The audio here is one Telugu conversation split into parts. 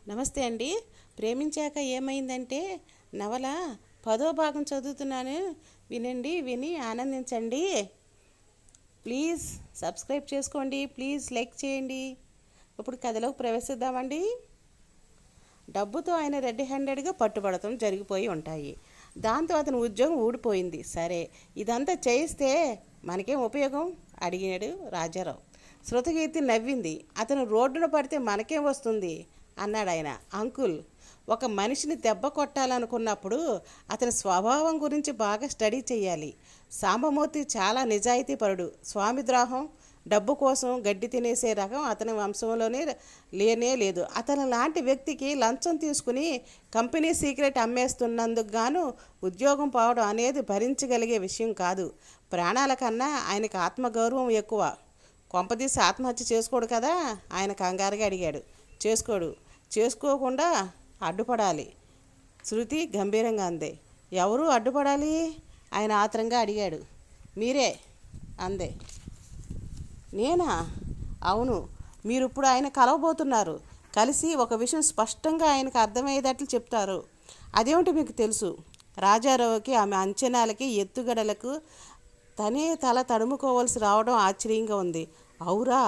నమస్తే అండి. ప్రేమించాక ఏమైందంటే నవల 10వ భాగం చదువుతున్నాను. వినండి, విని ఆనందించండి. ప్లీజ్ సబ్స్క్రైబ్ చేసుకోండి, ప్లీజ్ లైక్ చేయండి. ఇప్పుడు కథలోకి ప్రవేశిద్దామండి. డబ్బుతో ఆయన రెడ్ హ్యాండెడ్గా పట్టుబడటం జరిగిపోయి ఉంటాయి. దాంతో అతని ఉద్యోగం ఊడిపోయింది. సరే, ఇదంతా చేయిస్తే మనకేం ఉపయోగం అడిగాడు రాజారావు. శృతకీర్తి నవ్వింది. అతను రోడ్డున పడితే మనకేం వస్తుంది అన్నాడు ఆయన. అంకుల్, ఒక మనిషిని దెబ్బ కొట్టాలనుకున్నప్పుడు అతని స్వభావం గురించి బాగా స్టడీ చేయాలి. సాంబమూర్తి చాలా నిజాయితీపరుడు. స్వామిద్రోహం, డబ్బు కోసం గడ్డి తినేసే రకం అతని వంశంలోనే లేనే లేదు. అతను లాంటి వ్యక్తికి లంచం తీసుకుని కంపెనీ సీక్రెట్ అమ్మేస్తున్నందుకు గాను ఉద్యోగం పోవడం అనేది భరించగలిగే విషయం కాదు. ప్రాణాల కన్నా ఆయనకు ఆత్మగౌరవం ఎక్కువ. కొంపదీసి ఆత్మహత్య చేసుకోడు కదా? ఆయన కంగారుగా అడిగాడు. చేసుకోకుండా అడ్డుపడాలి. శృతి గంభీరంగా అంది. ఎవరు అడ్డుపడాలి? ఆయన ఆత్రంగా అడిగాడు. మీరే అందే. నేనా? అవును, మీరు ఇప్పుడు ఆయన కలవబోతున్నారు. కలిసి ఒక విషయం స్పష్టంగా ఆయనకు అర్థమయ్యేటట్లు చెప్తారు. అదేమిటి మీకు తెలుసు? రాజారావుకి ఆమె అంచనాలకి ఎత్తుగడలకు తనే తల తడుముకోవాల్సి రావడం ఆశ్చర్యంగా ఉంది. అవురా,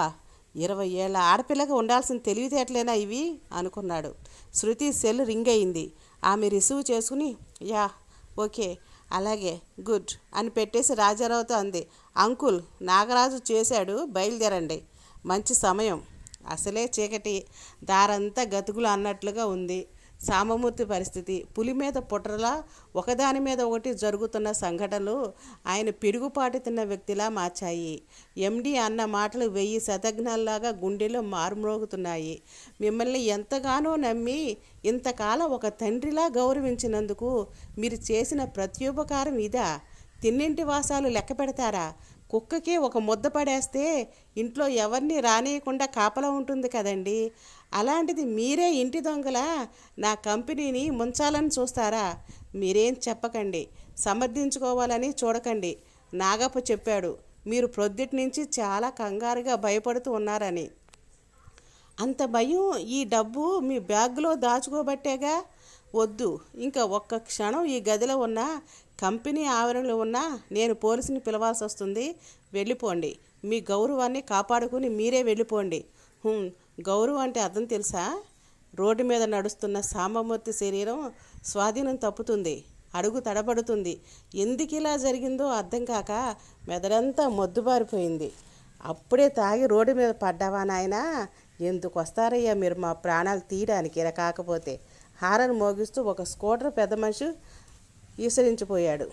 20 ఏళ్ల ఆడపిల్లగా ఉండాల్సిన తెలివితేటలేనా ఇవి అనుకున్నాడు. శృతి సెల్ రింగ్ అయింది. ఆమె రిసీవ్ చేసుకుని యా ఓకే అలాగే గుడ్ అని పెట్టేసి రాజారావుతో అంది. అంకుల్, నాగరాజు చేశాడు, బయలుదేరండి. మంచి సమయం. అసలే చీకటి, దారంతా గతుకులు అన్నట్లుగా ఉంది. సాంబమూర్తి పరిస్థితి పులి మీద పుట్రలా ఒకదాని మీద ఒకటి జరుగుతున్న సంఘటనలు ఆయన పిరుగుపాటు తిన్న వ్యక్తిలా మార్చాయి. ఎండి అన్న మాటలు 1000 శతఘ్నాల్లాగా గుండెలో మారుమ్రోగుతున్నాయి. మిమ్మల్ని ఎంతగానో నమ్మి ఇంతకాలం ఒక తండ్రిలా గౌరవించినందుకు మీరు చేసిన ప్రత్యుపకారం ఇదా? తిన్నింటి వాసాలు లెక్క పెడతారా? కుక్కకి ఒక ముద్ద పడేస్తే ఇంట్లో ఎవరిని రానియకుండా కాపలా ఉంటుంది కదండి. అలాంటిది మీరే ఇంటి దొంగలా నా కంపెనీని ముంచాలని చూస్తారా? మీరేం చెప్పకండి, సమర్థించుకోవాలని చూడకండి. నాగప్ప చెప్పాడు మీరు ప్రొద్దుటి నుంచి చాలా కంగారుగా భయపడుతూ ఉన్నారని. అంత భయం ఈ డబ్బు మీ బ్యాగ్లో దాచుకోబట్టేగా. వద్దు, ఇంకా ఒక్క క్షణం ఈ గదిలో ఉన్నా, కంపెనీ ఆవరణలో ఉన్నా నేను పోలీసుని పిలవాల్సి వస్తుంది. వెళ్ళిపోండి. మీ గౌరవాన్ని కాపాడుకుని మీరే వెళ్ళిపోండి. గౌరవం అంటే అర్థం తెలుసా? రోడ్డు మీద నడుస్తున్న సాంబమూర్తి శరీరం స్వాధీనం తప్పుతుంది. అడుగు తడబడుతుంది. ఎందుకు ఇలా జరిగిందో అర్థం కాక మెదడంతా మొద్దుబారిపోయింది. అప్పుడే తాగి రోడ్డు మీద పడ్డావా నాయనా? ఎందుకు వస్తారయ్యా మీరు మా ప్రాణాలు తీయడానికి? ఇలా కాకపోతే హారన్ మోగిస్తూ ఒక స్కూటర్ పెద్ద మనిషి ఈసరించిపోయాడు.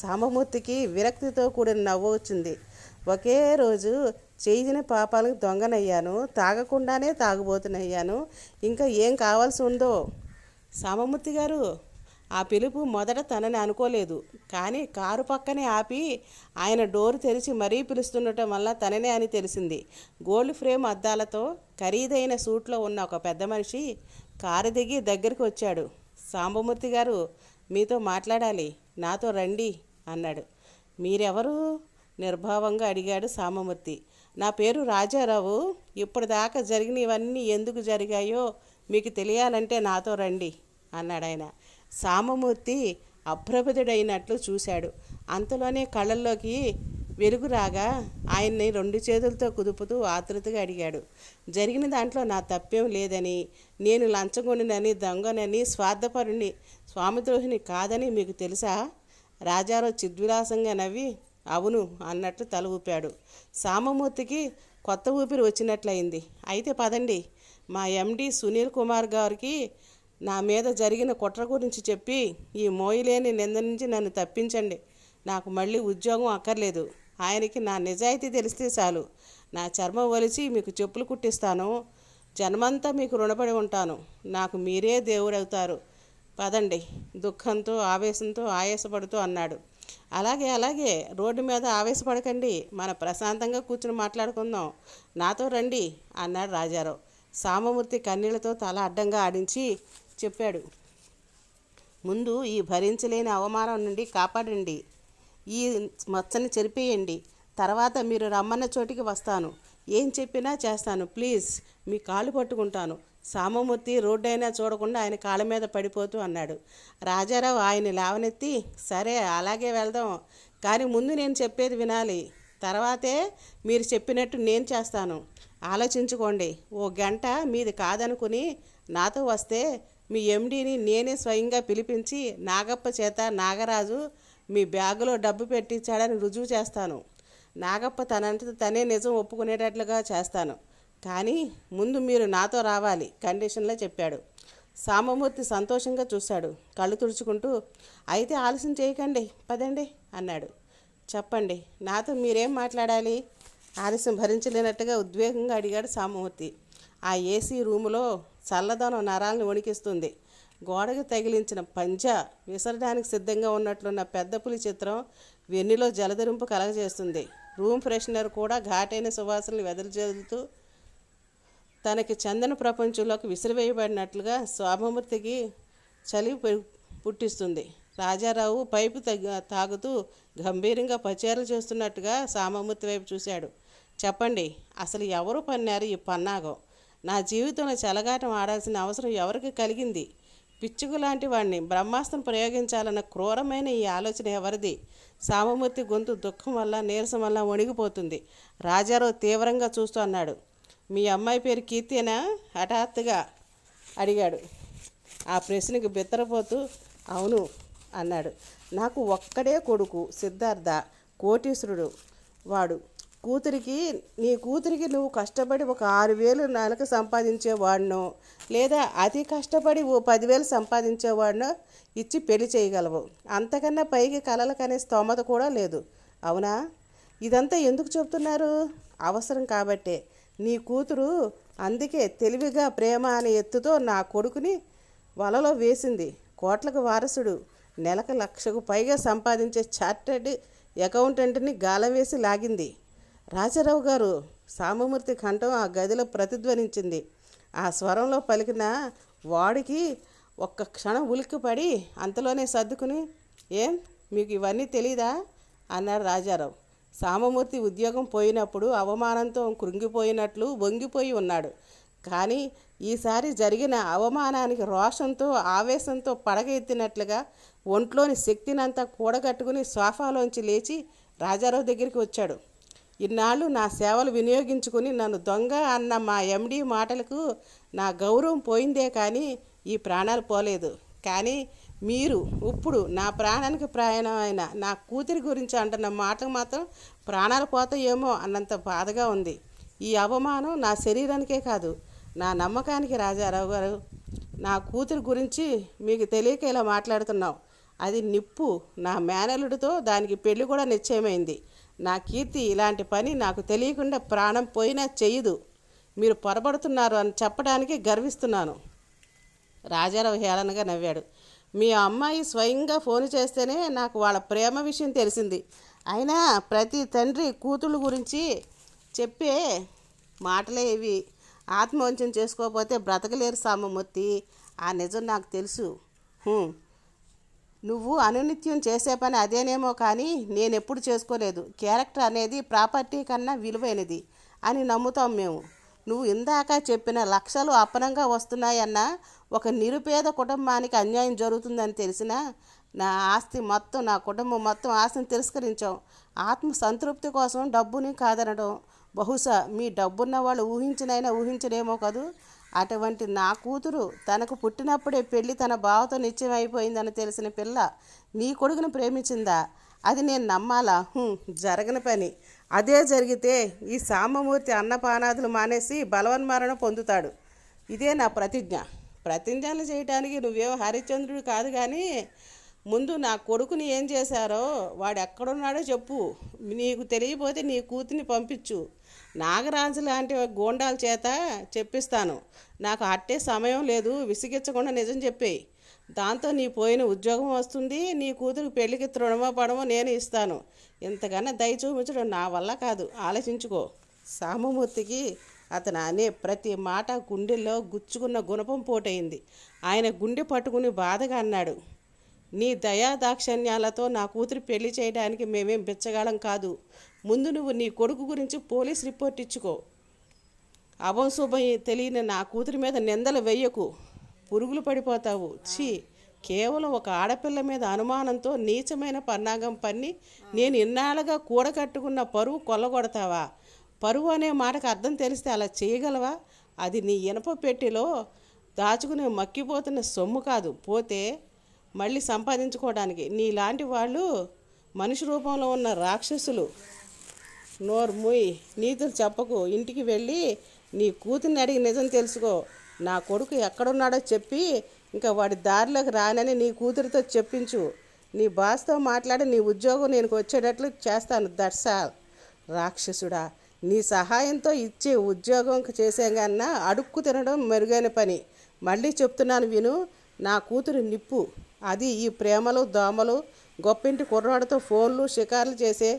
సాంబమూర్తికి విరక్తితో కూడిన నవ్వు వచ్చింది. ఒకే రోజు చేసిన పాపాలకు దొంగనయ్యాను, తాగకుండానే తాగుబోతునయ్యాను, ఇంకా ఏం కావాల్సి ఉందో? సాంబమూర్తి గారు, ఆ పిలుపు మొదట తనని అనుకోలేదు. కానీ కారు పక్కనే ఆపి ఆయన డోరు తెరిచి మరీ పిలుస్తుండటం వల్ల తననే అని తెలిసింది. గోల్డ్ ఫ్రేమ్ అద్దాలతో ఖరీదైన సూట్లో ఉన్న ఒక పెద్ద మనిషి కారు దిగి దగ్గరికి వచ్చాడు. సాంబమూర్తి గారు, మీతో మాట్లాడాలి, నాతో రండి అన్నాడు. మీరెవరు? నిర్భావంగా అడిగాడు సాంబమూర్తి. నా పేరు రాజారావు. ఇప్పటిదాకా జరిగినవన్నీ ఎందుకు జరిగాయో మీకు తెలియాలంటే నాతో రండి అన్నాడు ఆయన. సాంబమూర్తి అప్రబుద్ధుడైనట్లు చూశాడు. అంతలోనే కళ్ళల్లోకి వెలుగు రాగా ఆయన్ని 2 చేతులతో కుదుపుతూ ఆతృతగా అడిగాడు. జరిగిన దాంట్లో నా తప్పేం లేదని, నేను లంచగొండినని, దొంగనని, స్వార్థపరుని, స్వామిద్రోహిని కాదని మీకు తెలుసా? రాజారావు చిద్విలాసంగా నవ్వి అవును అన్నట్లు తల ఊపాడు. సాంబమూర్తికి కొత్త ఊపిరి వచ్చినట్లయింది. అయితే పదండి, మా ఎండి సునీల్ కుమార్ గారికి నా మీద జరిగిన కుట్ర గురించి చెప్పి ఈ మోయలేని నింద నుంచి నన్ను తప్పించండి. నాకు మళ్ళీ ఉద్యోగం అక్కర్లేదు. ఆయనకి నా నిజాయితీ తెలిస్తే చాలు. నా చర్మం ఒలిచి మీకు చెప్పులు కుట్టిస్తాను. జన్మంతా మీకు రుణపడి ఉంటాను. నాకు మీరే దేవుడవుతారు. పదండి, దుఃఖంతో ఆవేశంతో ఆయాసపడుతూ అన్నాడు. అలాగే రోడ్డు మీద ఆవేశపడకండి, మన ప్రశాంతంగా కూర్చుని మాట్లాడుకుందాం. నాతో రండి అన్నాడు రాజారావు. సాంబమూర్తి కన్నీళ్లతో తల అడ్డంగా ఆడించి చెప్పాడు. ముందు ఈ భరించలేని అవమానం నుండి కాపాడండి. ఈ మచ్చని చెరిపేయండి. తర్వాత మీరు రమ్మన్న చోటికి వస్తాను. ఏం చెప్పినా చేస్తాను. ప్లీజ్ మీ కాళ్ళు పట్టుకుంటాను. సామమూర్తి రోడ్డైనా చూడకుండా ఆయన కాళ్ళ మీద పడిపోతూ అన్నాడు. రాజారావు ఆయన్ని లేవనెత్తి, సరే అలాగే వెళ్దాం, కానీ ముందు నేను చెప్పేది వినాలి, తర్వాతే మీరు చెప్పినట్టు నేను చేస్తాను. ఆలోచించుకోండి. ఓ గంట మీది కాదనుకుని నాతో వస్తే మీ ఎండీని నేనే స్వయంగా పిలిపించి నాగప్ప చేత నాగరాజు మీ బ్యాగులో డబ్బు పెట్టించాడని రుజువు చేస్తాను. నాగప్ప తనంత తనే నిజం ఒప్పుకునేటట్లుగా చేస్తాను. కానీ ముందు మీరు నాతో రావాలి కండిషన్లో చెప్పాడు. సామమూర్తి సంతోషంగా చూశాడు, కళ్ళు తుడుచుకుంటూ. అయితే ఆలస్యం చేయకండి, పదండి అన్నాడు. చెప్పండి, నాతో మీరేం మాట్లాడాలి? ఆలస్యం భరించలేనట్టుగా ఉద్వేగంగా అడిగాడు సామమూర్తి. ఆ ఏసీ రూములో చల్లదనం నరాలను వణికిస్తుంది. గోడకు తగిలించిన పంజా విసరడానికి సిద్ధంగా ఉన్నట్లున్న పెద్ద పులి చిత్రం వెన్నులో జలధరింపు కలగజేస్తుంది. రూమ్ ఫ్రెషనర్ కూడా ఘాటైన సువాసనలు వెదజల్లుతూ తనకి చందన ప్రపంచంలోకి విసిరివేయబడినట్లుగా సామమూర్తికి చలి పుట్టిస్తుంది. రాజారావు పైపు తాగుతూ గంభీరంగా పచేరలు చేస్తున్నట్టుగా సామమూర్తి వైపు చూశాడు. చెప్పండి, అసలు ఎవరు పన్నారు ఈ పన్నాగం? నా జీవితంలో చెలగాటం ఆడాల్సిన అవసరం ఎవరికి కలిగింది? పిచ్చుకు లాంటి వాడిని బ్రహ్మాస్త్రం ప్రయోగించాలన్న క్రూరమైన ఈ ఆలోచన ఎవరిది? సామమూర్తి గొంతు దుఃఖం వల్ల నీరసం వల్ల వణిగిపోతుంది. రాజారావు తీవ్రంగా చూస్తూ అన్నాడు. మీ అమ్మాయి పేరు కీర్తేనా? హఠాత్తుగా అడిగాడు. ఆ ప్రశ్నకు బిత్తరపోతూ అవును అన్నాడు. నాకు ఒక్కడే కొడుకు సిద్ధార్థ, కోటీశ్వరుడు వాడు. నీ కూతురికి నువ్వు కష్టపడి ఒక 6,000 నెలకు సంపాదించేవాడినో లేదా అతి కష్టపడి ఓ 10,000 సంపాదించేవాడినో ఇచ్చి పెళ్లి చేయగలవు. అంతకన్నా పైకి కలలు కనే స్తోమత కూడా లేదు. అవునా? ఇదంతా ఎందుకు చెప్తున్నారు? అవసరం కాబట్టే. నీ కూతురు అందుకే తెలివిగా ప్రేమ అనే ఎత్తుతో నా కొడుకుని వలలో వేసింది. కోట్లకు వారసుడు, నెలకు 1,00,000కు పైగా సంపాదించే చార్టెడ్ అకౌంటెంట్ని గాలం వేసి లాగింది. రాజారావు గారు, సామమూర్తి కంఠం ఆ గదిలో ప్రతిధ్వనించింది. ఆ స్వరంలో పలికిన వాడికి ఒక్క క్షణం ఉలిక్కిపడి అంతలోనే సర్దుకుని, ఏం మీకు ఇవన్నీ తెలీదా అన్నాడు రాజారావు. సామమూర్తి ఉద్యోగం పోయినప్పుడు అవమానంతో కృంగిపోయినట్లు వంగిపోయి ఉన్నాడు. కానీ ఈసారి జరిగిన అవమానానికి రోషంతో ఆవేశంతో పడగ ఎత్తినట్లుగా ఒంట్లోని శక్తినంతా కూడగట్టుకుని సోఫాలోంచి లేచి రాజారావు దగ్గరికి వచ్చాడు. ఇన్నాళ్ళు నా సేవలు వినియోగించుకుని నన్ను దొంగ అన్న మా ఎండీ మాటలకు నా గౌరవం పోయిందే కానీ ఈ ప్రాణాలు పోలేదు. కానీ మీరు ఇప్పుడు నా ప్రాణానికి ప్రాణమైన నా కూతురి గురించి అంటున్న మాటకు మాత్రం ప్రాణాలు పోతాయేమో అన్నంత బాధగా ఉంది. ఈ అవమానం నా శరీరానికే కాదు, నా నమ్మకానికి. రాజారావు గారు, నా కూతురి గురించి మీకు తెలియక ఇలా మాట్లాడుతున్నాం. అది నిప్పు. నా మేనల్లుడితో దానికి పెళ్లి కూడా నిశ్చయమైంది. నా కీర్తి ఇలాంటి పని నాకు తెలియకుండా ప్రాణం పోయినా చెయ్యదు. మీరు పొరపడుతున్నారు అని చెప్పడానికి గర్విస్తున్నాను. రాజారావు హేళనగా నవ్వాడు. మీ అమ్మాయి స్వయంగా ఫోన్ చేస్తేనే నాకు వాళ్ళ ప్రేమ విషయం తెలిసింది. అయినా ప్రతి తండ్రి కూతుళ్ళ గురించి చెప్పే మాటలే ఇవి. ఆత్మవంచన చేసుకోకపోతే బ్రతకలేరు సామమూర్తి. ఆ నిజం నాకు తెలుసు. నువ్వు అనునిత్యం చేసే పని అదేనేమో కానీ నేనెప్పుడు చేసుకోలేదు. క్యారెక్టర్ అనేది ప్రాపర్టీ కన్నా విలువైనది అని నమ్ముతాం మేము. నువ్వు ఇందాక చెప్పిన లక్షలు అపనంగా వస్తున్నాయన్న ఒక నిరుపేద కుటుంబానికి అన్యాయం జరుగుతుందని తెలిసినా నా ఆస్తి మొత్తం, నా కుటుంబం మొత్తం ఆస్తిని తిరస్కరించాం. ఆత్మ సంతృప్తి కోసం డబ్బుని కాదనడం బహుశా మీ డబ్బున్న వాళ్ళు ఊహించనేమో కదూ. అటువంటి నా కూతురు తనకు పుట్టినప్పుడే పెళ్ళి తన బావతో నిశ్చయమైపోయిందని తెలిసిన పిల్ల నీ కొడుకుని ప్రేమించిందా? అది నేను నమ్మాలా? జరగని పని. అదే జరిగితే ఈ సామమూర్తి అన్నపానాదులు మానేసి బలవన్మరణ పొందుతాడు. ఇదే నా ప్రతిజ్ఞలు చేయడానికి నువ్వేం హరిశ్చంద్రుడు కాదు. కానీ ముందు నా కొడుకుని ఏం చేశారో, వాడు ఎక్కడున్నాడో చెప్పు. నీకు తెలియపోతే నీ కూతుర్ని పంపించు. నాగరాజు లాంటి గోండాల చేత చెప్పిస్తాను. నాకు అట్టే సమయం లేదు. విసిగించకుండా నిజం చెప్పేయి. దాంతో నీ పోయిన ఉద్యోగం వస్తుంది. నీ కూతురు పెళ్లికి తృణమో పడమో నేను ఇస్తాను. ఇంతకన్నా దయ చూపించడం నా వల్ల కాదు. ఆలోచించుకో. సామమూర్తికి అతను అనే ప్రతి మాట గుండెల్లో గుచ్చుకున్న గుణపం పోటైంది. ఆయన గుండె పట్టుకుని బాధగా అన్నాడు. నీ దయా దాక్షణ్యాలతో నా కూతురు పెళ్లి చేయడానికి మేమేం బిచ్చగాళం కాదు. ముందు నువ్వు నీ కొడుకు గురించి పోలీస్ రిపోర్ట్ ఇచ్చుకో. అభం శుభం తెలియని నా కూతురి మీద నిందలు వెయ్యకు, పురుగులు పడిపోతావు. ఛీ, కేవలం ఒక ఆడపిల్ల మీద అనుమానంతో నీచమైన పన్నాగం పన్ని నేను ఇన్నాళ్ళుగా కూడకట్టుకున్న పరువు కొల్లగొడతావా? పరువు అనే మాటకు అర్థం తెలిస్తే అలా చేయగలవా? అది నీ ఇనప పెట్టెలో దాచుకునే మక్కిపోతున్న సొమ్ము కాదు, పోతే మళ్ళీ సంపాదించుకోవడానికి. నీలాంటి వాళ్ళు మనిషి రూపంలో ఉన్న రాక్షసులు. నోరు మూయి, నీతులు చెప్పకు. ఇంటికి వెళ్ళి నీ కూతుర్ని అడిగి నిజం తెలుసుకో. నా కొడుకు ఎక్కడున్నాడో చెప్పి ఇంకా వాడి దారిలోకి రానని నీ కూతురితో చెప్పించు. నీ బాస్తో మాట్లాడి నీ ఉద్యోగం నేను వచ్చేటట్లు చేస్తాను. That's all. రాక్షసుడా, నీ సహాయంతో ఇచ్చే ఉద్యోగం చేసేకన్నా అడుక్కు తినడం మెరుగైన పని. మళ్ళీ చెప్తున్నాను విను. నా కూతురు నిప్పు. అది ఈ ప్రేమలు దోమలు గొప్పింటి కుర్రాడితో ఫోన్లు షికార్లు చేసే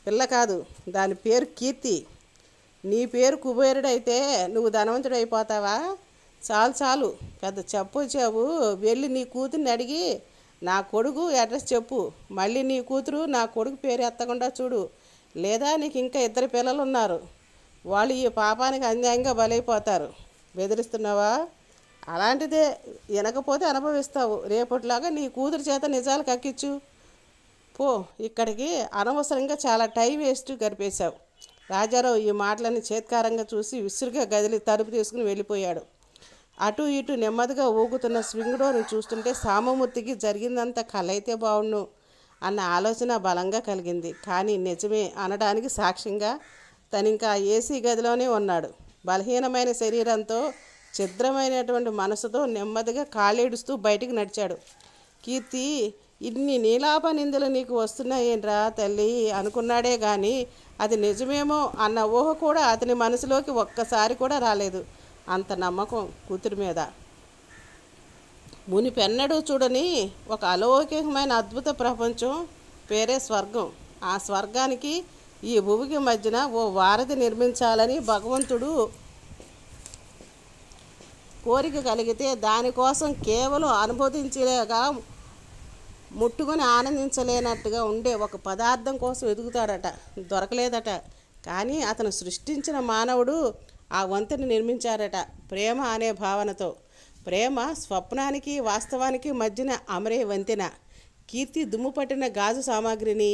పిల్ల కాదు. దాని పేరు కీర్తి. నీ పేరు కుబేరుడైతే నువ్వు ధనవంతుడు అయిపోతావా? చాలు చాలు, పెద్ద చెప్పొచ్చావు. వెళ్ళి నీ కూతుర్ని అడిగి నా కొడుకు అడ్రస్ చెప్పు. మళ్ళీ నీ కూతురు నా కొడుకు పేరు ఎత్తకుండా చూడు. లేదా నీకు ఇంకా 2 పిల్లలు ఉన్నారు, వాళ్ళు ఈ పాపానికి అన్యాయంగా బలైపోతారు. బెదిరిస్తున్నావా? అలాంటిదే, వినకపోతే అనుభవిస్తావు. రేపటిలాగా నీ కూతురు చేత నిజాలు కక్కించు పో. ఇక్కడికి అనవసరంగా చాలా టైం వేస్ట్ గడిపేశావు. రాజారావు ఈ మాటలని చేత్కారంగా చూసి విసురుగా గదిలి తలుపు తీసుకుని వెళ్ళిపోయాడు. అటు ఇటు నెమ్మదిగా ఊగుతున్న స్వింగ్ డోర్ని చూస్తుంటే సామమూర్తికి జరిగిందంత కళ అయితే బావుండు అన్న ఆలోచన బలంగా కలిగింది. కానీ నిజమే అనడానికి సాక్ష్యంగా తనింకా ఏసీ గదిలోనే ఉన్నాడు. బలహీనమైన శరీరంతో ఛిద్రమైనటువంటి మనసుతో నెమ్మదిగా కాలేడుస్తూ బయటికి నడిచాడు. కీర్తి, ఇన్ని నీలాప నిందలు నీకు వస్తున్నాయేంట్రా తల్లి అనుకున్నాడే కానీ అది నిజమేమో అన్న ఊహ కూడా అతని మనసులోకి ఒక్కసారి కూడా రాలేదు. అంత నమ్మకం కూతురి మీద. మునిపెన్నడూ చూడని ఒక అలౌకికమైన అద్భుత ప్రపంచం పేరే స్వర్గం. ఆ స్వర్గానికి ఈ భూమికి మధ్యన ఓ వారధి నిర్మించాలని భగవంతుడు కోరిక కలిగితే దానికోసం కేవలం అనుభూతించలేగా ముట్టుకొని ఆనందించలేనట్టుగా ఉండే ఒక పదార్థం కోసం వెతుకుతాడట. దొరకలేదట. కానీ అతను సృష్టించిన మానవుడు ఆ వంతెన నిర్మించాడట ప్రేమ అనే భావనతో. ప్రేమ స్వప్నానికి వాస్తవానికి మధ్యన అమరే వంతెన. కీర్తి దుమ్ము పట్టిన గాజు సామాగ్రిని